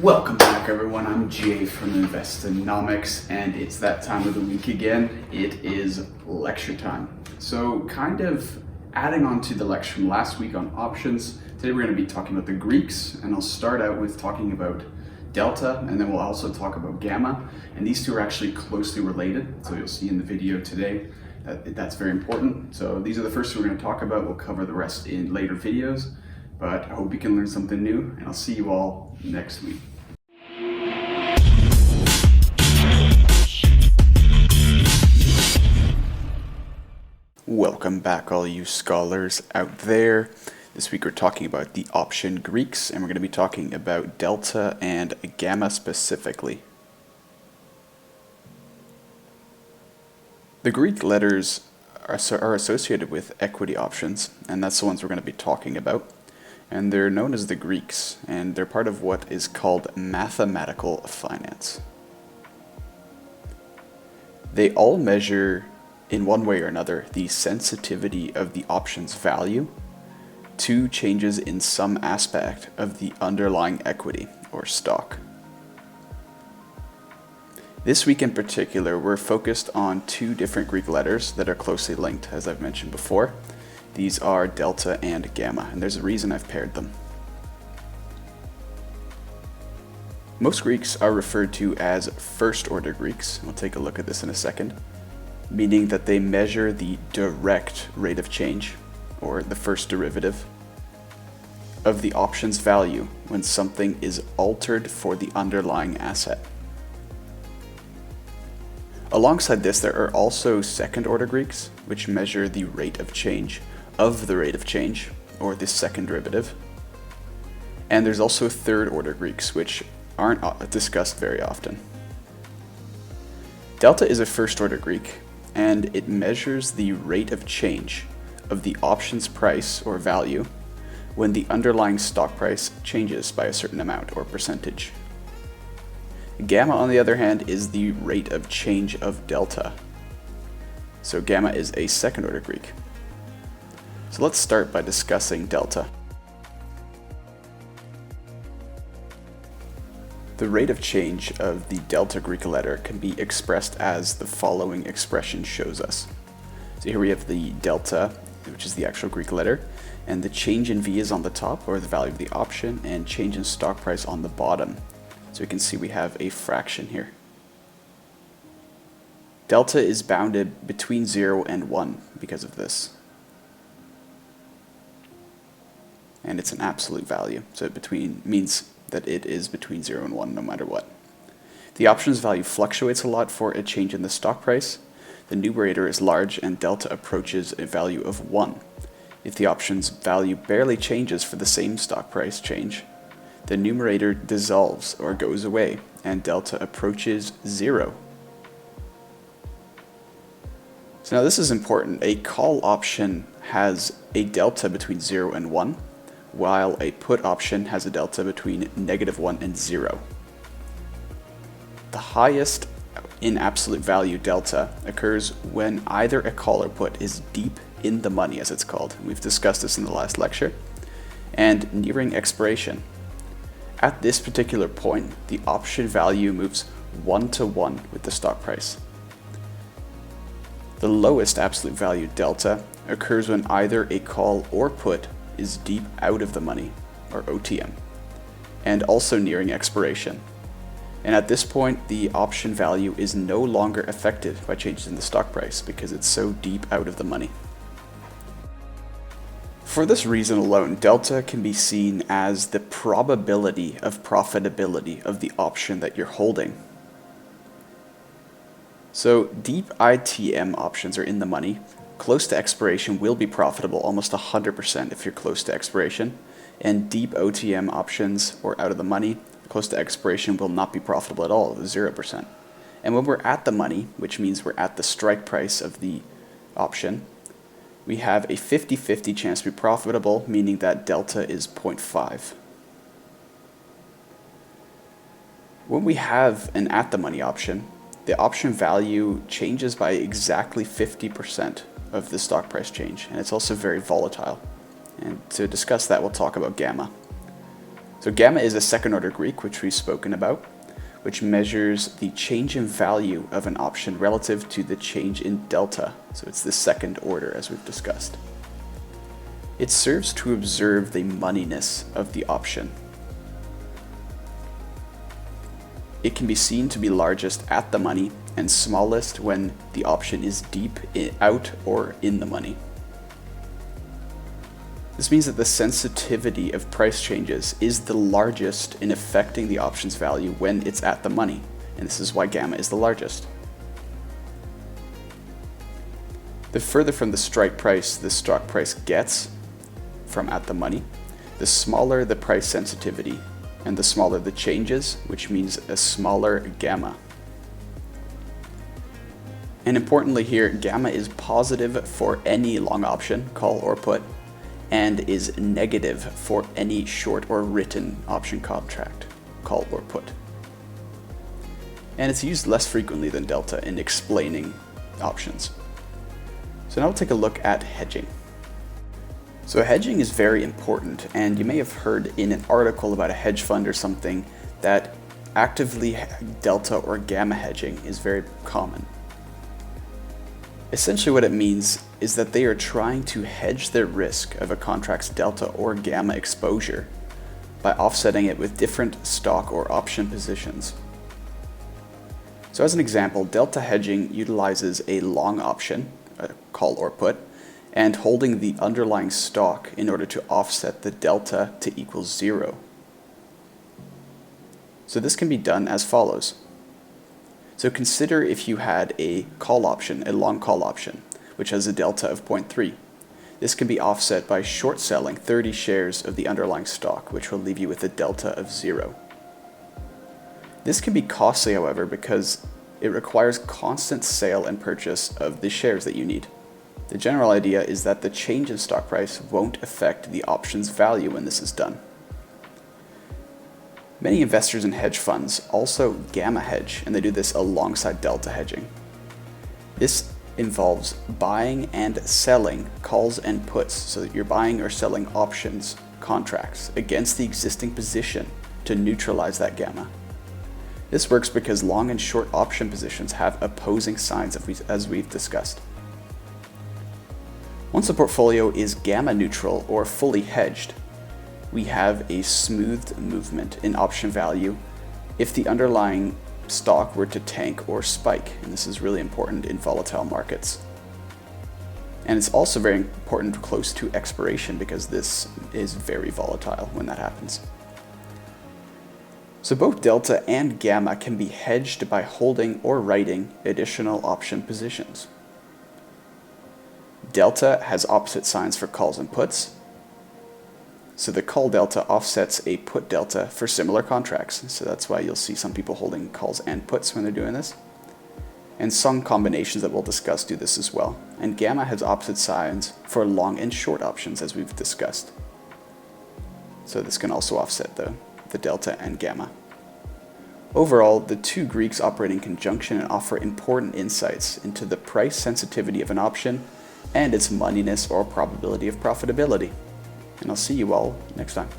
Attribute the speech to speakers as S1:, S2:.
S1: Welcome back, everyone. I'm Jay from Investonomics, and it's that time of the week again. It is lecture time. So, kind of adding on to the lecture from last week on options, today we're going to be talking about the Greeks, and I'll start out with talking about delta, and then we'll also talk about gamma, and these two are actually closely related, so you'll see in the video today that that's very important. So these are the first two we're going to talk about. We'll cover the rest in later videos, but I hope you can learn something new, and I'll see you all next week. Welcome back, all you scholars out there. This week we're talking about the option Greeks, and we're going to be talking about delta and gamma specifically. The Greek letters are associated with equity options, and that's the ones we're going to be talking about. And they're known as the Greeks, and they're part of what is called mathematical finance. They all measure, in one way or another, the sensitivity of the option's value to changes in some aspect of the underlying equity or stock. This week in particular, we're focused on two different Greek letters that are closely linked, as I've mentioned before. These are delta and gamma, and there's a reason I've paired them. Most Greeks are referred to as first-order Greeks. We'll take a look at this in a second, meaning that they measure the direct rate of change, or the first derivative, of the option's value when something is altered for the underlying asset. Alongside this, there are also second-order Greeks, which measure the rate of change of the rate of change, or the second derivative. And there's also third-order Greeks, which aren't discussed very often. Delta is a first-order Greek, and it measures the rate of change of the option's price or value when the underlying stock price changes by a certain amount or percentage. Gamma, on the other hand, is the rate of change of delta. So gamma is a second-order Greek. So let's start by discussing delta. The rate of change of the delta Greek letter can be expressed as the following expression shows us. So here we have the delta, which is the actual Greek letter, and the change in V is on the top, or the value of the option, and change in stock price on the bottom. So we can see we have a fraction here. Delta is bounded between 0 and 1 because of this. And it's an absolute value, so means that it is between 0 and 1 no matter what. The option's value fluctuates a lot for a change in the stock price. The numerator is large and delta approaches a value of 1. If the option's value barely changes for the same stock price change, the numerator dissolves or goes away and delta approaches 0. So now this is important. A call option has a delta between 0 and 1, while a put option has a delta between -1 and 0. The highest in absolute value delta occurs when either a call or put is deep in the money, as it's called. We've discussed this in the last lecture, and nearing expiration. At this particular point, the option value moves 1-to-1 with the stock price. The lowest absolute value delta occurs when either a call or put is deep out of the money, or OTM, and also nearing expiration. And at this point, the option value is no longer affected by changes in the stock price because it's so deep out of the money. For this reason alone, delta can be seen as the probability of profitability of the option that you're holding. So deep ITM options are in the money. Close to expiration will be profitable almost 100% if you're close to expiration, and deep OTM options, or out of the money, close to expiration will not be profitable at all, 0%. And when we're at the money, which means we're at the strike price of the option, we have a 50-50 chance to be profitable, meaning that delta is 0.5. When we have an at the money option, the option value changes by exactly 50% of the stock price change, and it's also very volatile. And to discuss that, we'll talk about gamma. So gamma is a second order Greek, which we've spoken about, which measures the change in value of an option relative to the change in delta. So it's the second order, as we've discussed. It serves to observe the moneyness of the option. It can be seen to be largest at the money and smallest when the option is deep out or in the money. This means that the sensitivity of price changes is the largest in affecting the option's value when it's at the money, and this is why gamma is the largest. The further from the strike price the stock price gets from at the money, the smaller the price sensitivity, and the smaller the changes, which means a smaller gamma. And importantly here, gamma is positive for any long option, call or put, and is negative for any short or written option contract, call or put. And it's used less frequently than delta in explaining options. So now we'll take a look at hedging. So hedging is very important, and you may have heard in an article about a hedge fund or something that actively delta or gamma hedging is very common. Essentially what it means is that they are trying to hedge their risk of a contract's delta or gamma exposure by offsetting it with different stock or option positions. So as an example, delta hedging utilizes a long option, a call or put, and holding the underlying stock in order to offset the delta to equal 0. So this can be done as follows. So consider if you had a call option, a long call option, which has a delta of 0.3. This can be offset by short selling 30 shares of the underlying stock, which will leave you with a delta of 0. This can be costly, however, because it requires constant sale and purchase of the shares that you need. The general idea is that the change in stock price won't affect the option's value when this is done. Many investors in hedge funds also gamma hedge, and they do this alongside delta hedging. This involves buying and selling calls and puts, so that you're buying or selling options, contracts, against the existing position to neutralize that gamma. This works because long and short option positions have opposing signs, as we've discussed. Once a portfolio is gamma neutral or fully hedged, we have a smoothed movement in option value if the underlying stock were to tank or spike, and this is really important in volatile markets. And it's also very important close to expiration because this is very volatile when that happens. So both delta and gamma can be hedged by holding or writing additional option positions. Delta has opposite signs for calls and puts, so the call delta offsets a put delta for similar contracts, so that's why you'll see some people holding calls and puts when they're doing this. And some combinations that we'll discuss do this as well. And gamma has opposite signs for long and short options, as we've discussed. So this can also offset the delta and gamma. Overall, the two Greeks operate in conjunction and offer important insights into the price sensitivity of an option and its moneyness or probability of profitability. And I'll see you all next time.